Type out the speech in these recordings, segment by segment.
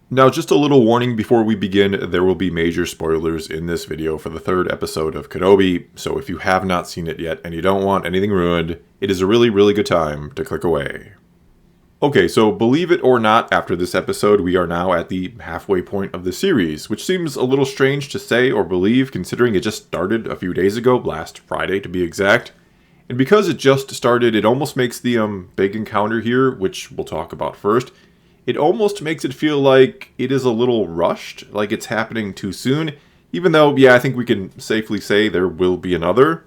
Now, just a little warning before we begin, there will be major spoilers in this video for the third episode of Kenobi, so if you have not seen it yet and you don't want anything ruined, it is a really, really good time to click away. Okay, so believe it or not, after this episode, we are now at the halfway point of the series, which seems a little strange to say or believe considering it just started a few days ago, last Friday to be exact. And because it just started, it almost makes the big encounter here, which we'll talk about first, it almost makes it feel like it is a little rushed, like it's happening too soon, even though, yeah, I think we can safely say there will be another.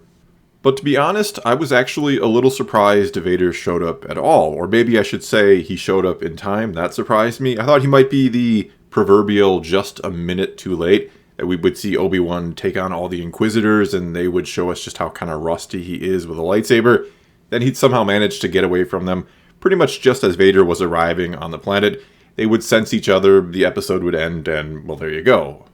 But to be honest, I was actually a little surprised Vader showed up at all, or maybe I should say he showed up in time. That surprised me. I thought he might be the proverbial just a minute too late, that we would see Obi-Wan take on all the Inquisitors and they would show us just how kind of rusty he is with a lightsaber. Then he'd somehow manage to get away from them. Pretty much just as Vader was arriving on the planet, they would sense each other, the episode would end, and, well, there you go.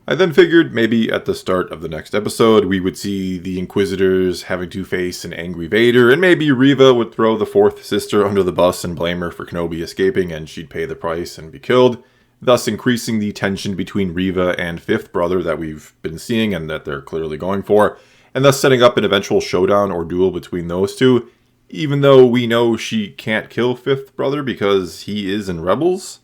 I then figured maybe at the start of the next episode, we would see the Inquisitors having to face an angry Vader, and maybe Reva would throw the fourth sister under the bus and blame her for Kenobi escaping, and she'd pay the price and be killed, thus increasing the tension between Reva and fifth brother that we've been seeing and that they're clearly going for, and thus setting up an eventual showdown or duel between those two, even though we know she can't kill fifth brother because he is in Rebels.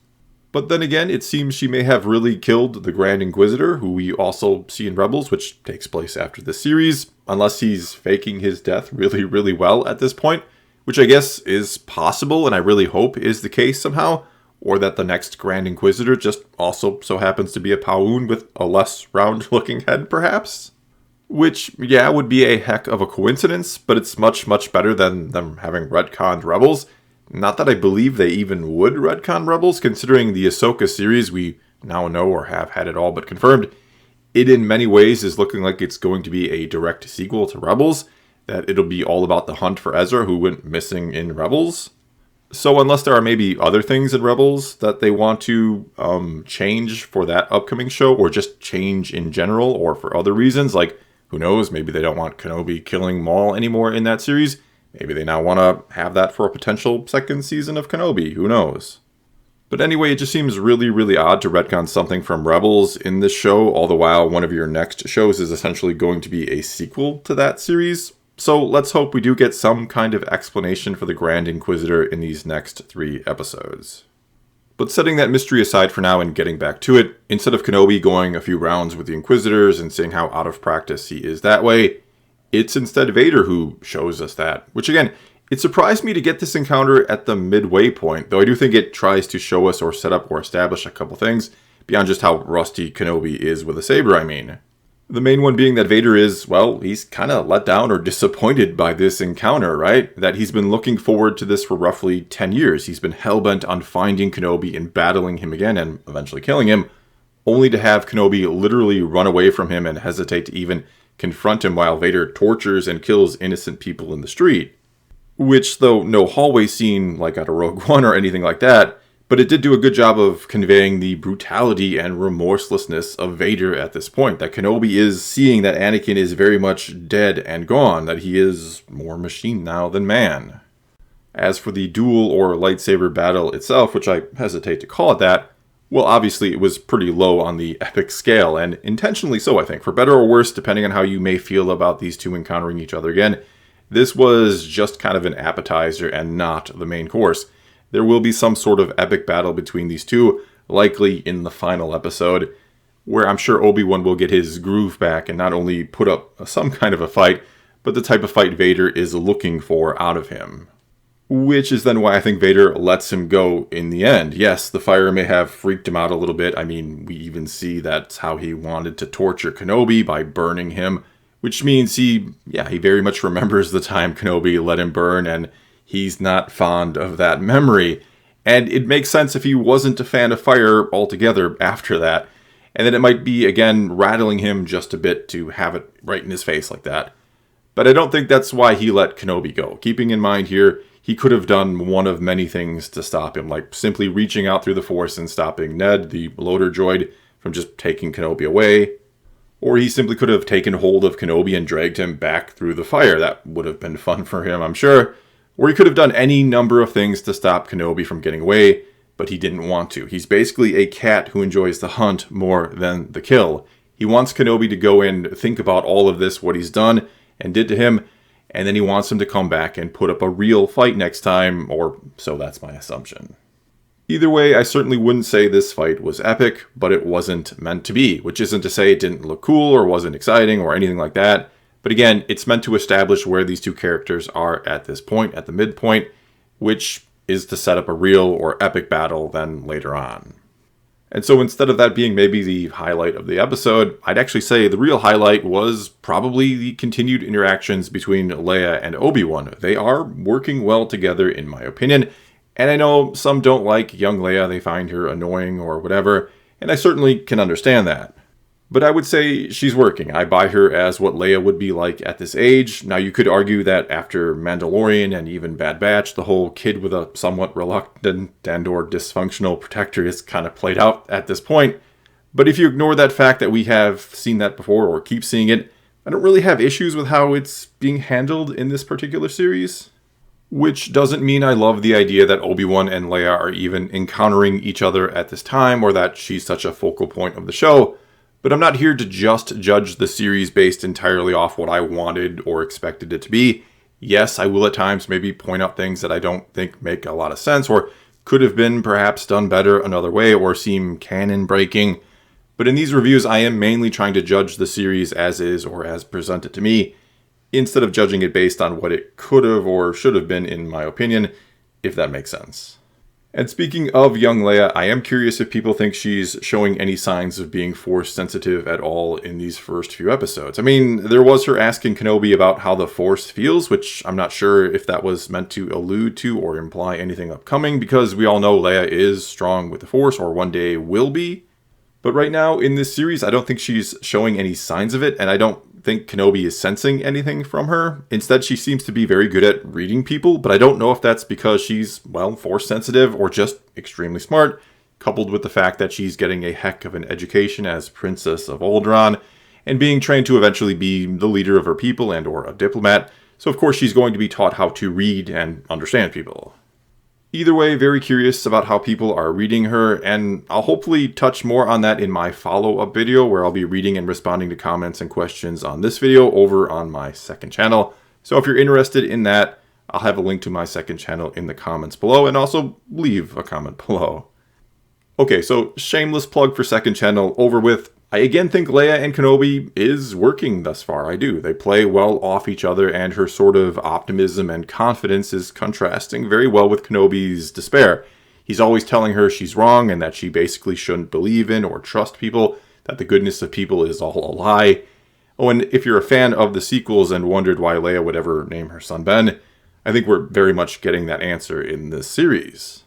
But then again, it seems she may have really killed the Grand Inquisitor, who we also see in Rebels, which takes place after the series, unless he's faking his death really, really well at this point, which I guess is possible, and I really hope is the case somehow, or that the next Grand Inquisitor just also so happens to be a Pa'un with a less round-looking head, perhaps? Which, yeah, would be a heck of a coincidence, but it's much, much better than them having retconned Rebels. Not that I believe they even would retcon Rebels, considering the Ahsoka series we now know or have had it all but confirmed. It in many ways is looking like it's going to be a direct sequel to Rebels, that it'll be all about the hunt for Ezra who went missing in Rebels. So unless there are maybe other things in Rebels that they want to change for that upcoming show, or just change in general, or for other reasons, like, who knows, maybe they don't want Kenobi killing Maul anymore in that series. Maybe they now want to have that for a potential second season of Kenobi. Who knows? But anyway, it just seems really, really odd to retcon something from Rebels in this show, all the while one of your next shows is essentially going to be a sequel to that series. So let's hope we do get some kind of explanation for the Grand Inquisitor in these next 3 episodes. But setting that mystery aside for now and getting back to it, instead of Kenobi going a few rounds with the Inquisitors and seeing how out of practice he is that way, it's instead Vader who shows us that. Which again, it surprised me to get this encounter at the midway point, though I do think it tries to show us or set up or establish a couple things, beyond just how rusty Kenobi is with a saber, I mean. The main one being that Vader is, well, he's kind of let down or disappointed by this encounter, right? That he's been looking forward to this for roughly 10 years. He's been hellbent on finding Kenobi and battling him again and eventually killing him, only to have Kenobi literally run away from him and hesitate to even confront him while Vader tortures and kills innocent people in the street. Which, though no hallway scene like out of Rogue One or anything like that, but it did do a good job of conveying the brutality and remorselessness of Vader at this point. That Kenobi is seeing that Anakin is very much dead and gone, that he is more machine now than man. As for the duel or lightsaber battle itself, which I hesitate to call it that, well, obviously it was pretty low on the epic scale, and intentionally so, I think. For better or worse, depending on how you may feel about these two encountering each other again, this was just kind of an appetizer and not the main course. There will be some sort of epic battle between these two, likely in the final episode, where I'm sure Obi-Wan will get his groove back and not only put up some kind of a fight, but the type of fight Vader is looking for out of him. Which is then why I think Vader lets him go in the end. Yes, the fire may have freaked him out a little bit. I mean, we even see that's how he wanted to torture Kenobi, by burning him, which means he very much remembers the time Kenobi let him burn, and he's not fond of that memory. And it makes sense if he wasn't a fan of fire altogether after that. And then it might be, again, rattling him just a bit to have it right in his face like that. But I don't think that's why he let Kenobi go. Keeping in mind here, he could have done one of many things to stop him, like simply reaching out through the Force and stopping Ned, the loader droid, from just taking Kenobi away. Or he simply could have taken hold of Kenobi and dragged him back through the fire. That would have been fun for him, I'm sure. Or he could have done any number of things to stop Kenobi from getting away, but he didn't want to. He's basically a cat who enjoys the hunt more than the kill. He wants Kenobi to go in, think about all of this, what he's done and did to him, and then he wants him to come back and put up a real fight next time, or so that's my assumption. Either way, I certainly wouldn't say this fight was epic, but it wasn't meant to be, which isn't to say it didn't look cool or wasn't exciting or anything like that. But again, it's meant to establish where these two characters are at this point, at the midpoint, which is to set up a real or epic battle then later on. And so instead of that being maybe the highlight of the episode, I'd actually say the real highlight was probably the continued interactions between Leia and Obi-Wan. They are working well together in my opinion, and I know some don't like young Leia, they find her annoying or whatever, and I certainly can understand that. But I would say she's working. I buy her as what Leia would be like at this age. Now you could argue that after Mandalorian and even Bad Batch, the whole kid with a somewhat reluctant and or dysfunctional protector is kind of played out at this point. But if you ignore that fact that we have seen that before or keep seeing it, I don't really have issues with how it's being handled in this particular series. Which doesn't mean I love the idea that Obi-Wan and Leia are even encountering each other at this time or that she's such a focal point of the show. But I'm not here to just judge the series based entirely off what I wanted or expected it to be. Yes, I will at times maybe point out things that I don't think make a lot of sense or could have been perhaps done better another way or seem canon breaking. But in these reviews, I am mainly trying to judge the series as is or as presented to me, instead of judging it based on what it could have or should have been in my opinion, if that makes sense. And speaking of young Leia, I am curious if people think she's showing any signs of being Force sensitive at all in these first few episodes. I mean, there was her asking Kenobi about how the Force feels, which I'm not sure if that was meant to allude to or imply anything upcoming, because we all know Leia is strong with the Force, or one day will be. But right now, in this series, I don't think she's showing any signs of it, and I don't think Kenobi is sensing anything from her. Instead, she seems to be very good at reading people, but I don't know if that's because she's, well, Force sensitive or just extremely smart, coupled with the fact that she's getting a heck of an education as Princess of Alderaan and being trained to eventually be the leader of her people and or a diplomat. So of course she's going to be taught how to read and understand people. Either way, very curious about how people are reading her, and I'll hopefully touch more on that in my follow-up video where I'll be reading and responding to comments and questions on this video over on my second channel. So if you're interested in that, I'll have a link to my second channel in the comments below, and also leave a comment below. Okay, so shameless plug for second channel over with. I again think Leia and Kenobi is working thus far. I do. They play well off each other, and her sort of optimism and confidence is contrasting very well with Kenobi's despair. He's always telling her she's wrong and that she basically shouldn't believe in or trust people, that the goodness of people is all a lie. Oh, and if you're a fan of the sequels and wondered why Leia would ever name her son Ben, I think we're very much getting that answer in this series.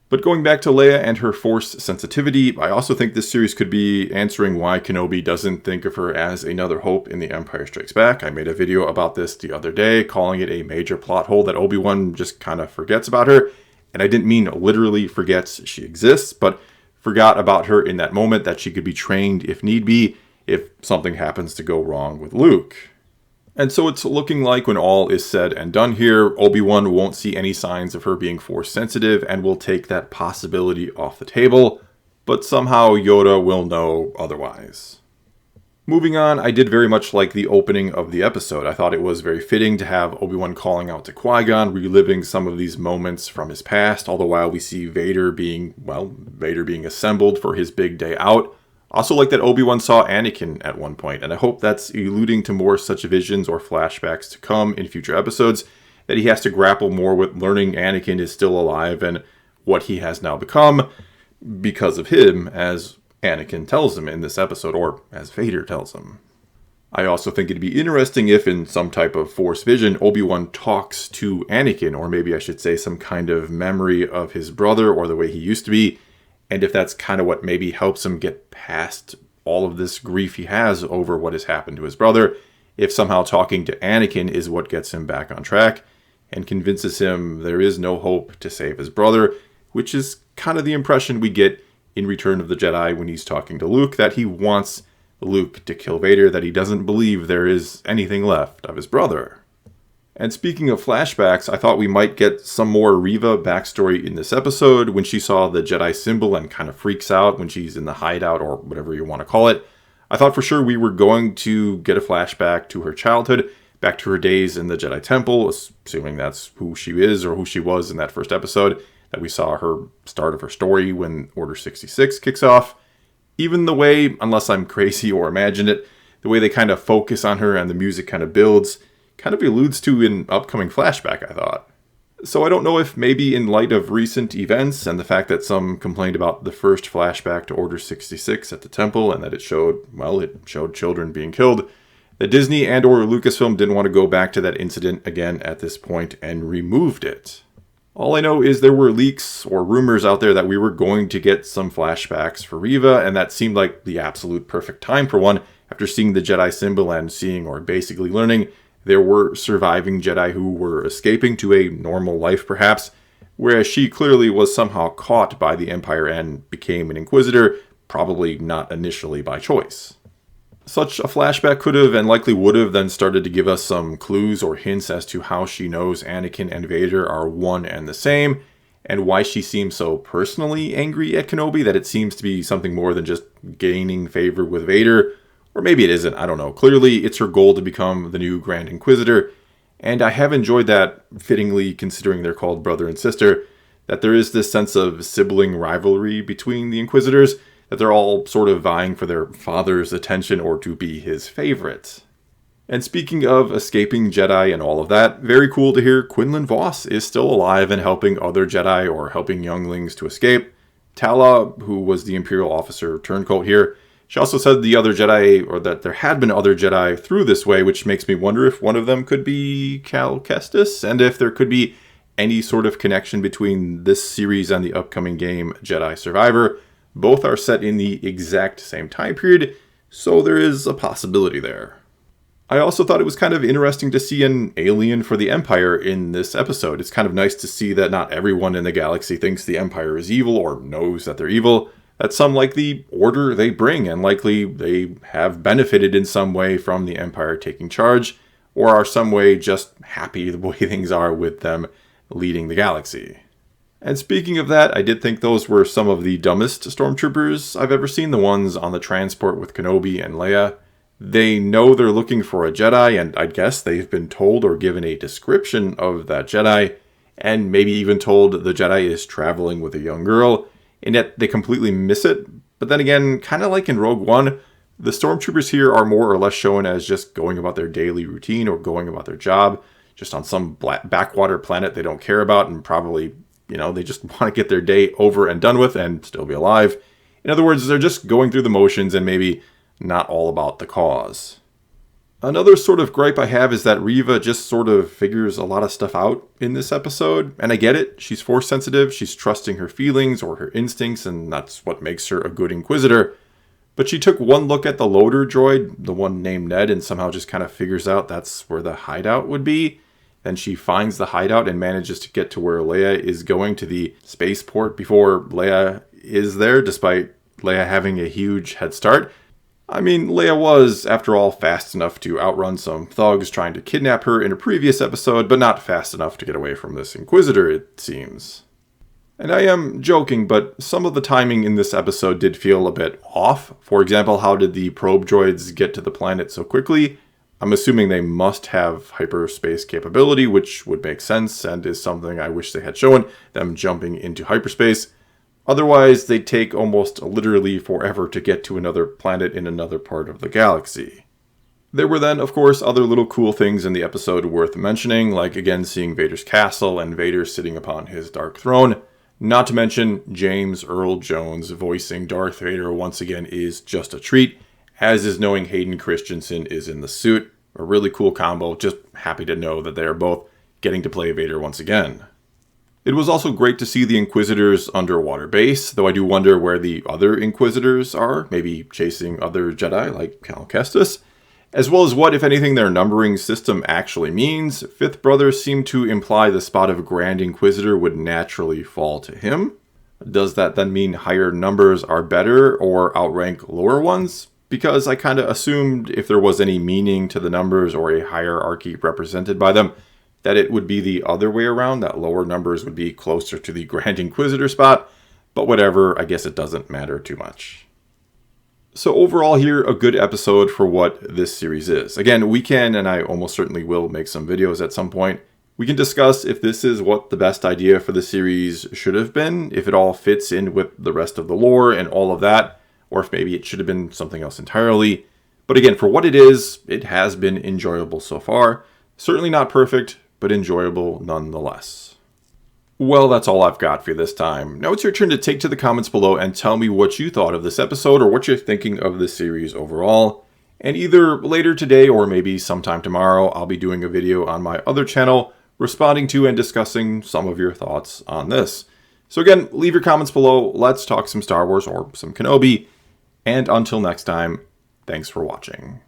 But going back to Leia and her Force sensitivity, I also think this series could be answering why Kenobi doesn't think of her as another hope in The Empire Strikes Back. I made a video about this the other day, calling it a major plot hole that Obi-Wan just kind of forgets about her. And I didn't mean literally forgets she exists, but forgot about her in that moment, that she could be trained if need be, if something happens to go wrong with Luke. And so it's looking like when all is said and done here, Obi-Wan won't see any signs of her being Force sensitive and will take that possibility off the table, but somehow Yoda will know otherwise. Moving on, I did very much like the opening of the episode. I thought it was very fitting to have Obi-Wan calling out to Qui-Gon, reliving some of these moments from his past, all the while we see Vader being assembled for his big day out. Also like that Obi-Wan saw Anakin at one point, and I hope that's alluding to more such visions or flashbacks to come in future episodes, that he has to grapple more with learning Anakin is still alive and what he has now become because of him, as Anakin tells him in this episode, or as Vader tells him. I also think it'd be interesting if in some type of Force vision, Obi-Wan talks to Anakin, or maybe I should say some kind of memory of his brother or the way he used to be, and if that's kind of what maybe helps him get past all of this grief he has over what has happened to his brother, if somehow talking to Anakin is what gets him back on track and convinces him there is no hope to save his brother, which is kind of the impression we get in Return of the Jedi when he's talking to Luke, that he wants Luke to kill Vader, that he doesn't believe there is anything left of his brother. And speaking of flashbacks, I thought we might get some more Reva backstory in this episode when she saw the Jedi symbol and kind of freaks out when she's in the hideout or whatever you want to call it. I thought for sure we were going to get a flashback to her childhood, back to her days in the Jedi Temple, assuming that's who she is or who she was in that first episode, that we saw her start of her story when Order 66 kicks off. Even the way, unless I'm crazy or imagine it, the way they kind of focus on her and the music kind of builds, kind of alludes to an upcoming flashback, I thought. So I don't know if maybe in light of recent events and the fact that some complained about the first flashback to Order 66 at the temple and that it showed children being killed, that Disney and or Lucasfilm didn't want to go back to that incident again at this point and removed it. All I know is there were leaks or rumors out there that we were going to get some flashbacks for Reva, and that seemed like the absolute perfect time for one after seeing the Jedi symbol and seeing or basically learning there were surviving Jedi who were escaping to a normal life perhaps, whereas she clearly was somehow caught by the Empire and became an Inquisitor, probably not initially by choice. Such a flashback could have and likely would have then started to give us some clues or hints as to how she knows Anakin and Vader are one and the same, and why she seems so personally angry at Kenobi that it seems to be something more than just gaining favor with Vader. Or maybe it isn't, I don't know. Clearly, it's her goal to become the new Grand Inquisitor, and I have enjoyed that, fittingly considering they're called brother and sister, that there is this sense of sibling rivalry between the Inquisitors, that they're all sort of vying for their father's attention or to be his favorite. And speaking of escaping Jedi and all of that, very cool to hear Quinlan Vos is still alive and helping other Jedi or helping younglings to escape. Tala, who was the Imperial officer turncoat here, she also said the other Jedi, or that there had been other Jedi through this way, which makes me wonder if one of them could be Cal Kestis, and if there could be any sort of connection between this series and the upcoming game Jedi Survivor. Both are set in the exact same time period, so there is a possibility there. I also thought it was kind of interesting to see an alien for the Empire in this episode. It's kind of nice to see that not everyone in the galaxy thinks the Empire is evil or knows that they're evil. That some like the order they bring, and likely they have benefited in some way from the Empire taking charge, or are some way just happy the way things are with them leading the galaxy. And speaking of that, I did think those were some of the dumbest stormtroopers I've ever seen, the ones on the transport with Kenobi and Leia. They know they're looking for a Jedi, and I guess they've been told or given a description of that Jedi, and maybe even told the Jedi is traveling with a young girl, and yet they completely miss it. But then again, kind of like in Rogue One, the stormtroopers here are more or less shown as just going about their daily routine or going about their job, just on some backwater planet they don't care about, and probably, they just want to get their day over and done with and still be alive. In other words, they're just going through the motions and maybe not all about the cause. Another sort of gripe I have is that Reva just sort of figures a lot of stuff out in this episode, and I get it. She's force sensitive, she's trusting her feelings or her instincts, and that's what makes her a good Inquisitor. But she took one look at the loader droid, the one named Ned, and somehow just kind of figures out that's where the hideout would be. Then she finds the hideout and manages to get to where Leia is going, to the spaceport, before Leia is there, despite Leia having a huge head start. I mean, Leia was, after all, fast enough to outrun some thugs trying to kidnap her in a previous episode, but not fast enough to get away from this Inquisitor, it seems. And I am joking, but some of the timing in this episode did feel a bit off. For example, how did the probe droids get to the planet so quickly? I'm assuming they must have hyperspace capability, which would make sense and is something I wish they had shown, them jumping into hyperspace. Otherwise, they take almost literally forever to get to another planet in another part of the galaxy. There were then, of course, other little cool things in the episode worth mentioning, like again seeing Vader's castle and Vader sitting upon his dark throne. Not to mention, James Earl Jones voicing Darth Vader once again is just a treat, as is knowing Hayden Christensen is in the suit. A really cool combo, just happy to know that they are both getting to play Vader once again. It was also great to see the Inquisitors' underwater base, though I do wonder where the other Inquisitors are, maybe chasing other Jedi like Cal Kestis, as well as what, if anything, their numbering system actually means. Fifth Brother seemed to imply the spot of Grand Inquisitor would naturally fall to him. Does that then mean higher numbers are better or outrank lower ones? Because I kind of assumed if there was any meaning to the numbers or a hierarchy represented by them, that it would be the other way around, that lower numbers would be closer to the Grand Inquisitor spot, but whatever, I guess it doesn't matter too much. So overall here, a good episode for what this series is. Again, we can, and I almost certainly will, make some videos at some point. We can discuss if this is what the best idea for the series should have been, if it all fits in with the rest of the lore and all of that, or if maybe it should have been something else entirely. But again, for what it is, it has been enjoyable so far. Certainly not perfect, but enjoyable nonetheless. Well, that's all I've got for you this time. Now it's your turn to take to the comments below and tell me what you thought of this episode or what you're thinking of this series overall. And either later today or maybe sometime tomorrow, I'll be doing a video on my other channel responding to and discussing some of your thoughts on this. So again, leave your comments below. Let's talk some Star Wars or some Kenobi. And until next time, thanks for watching.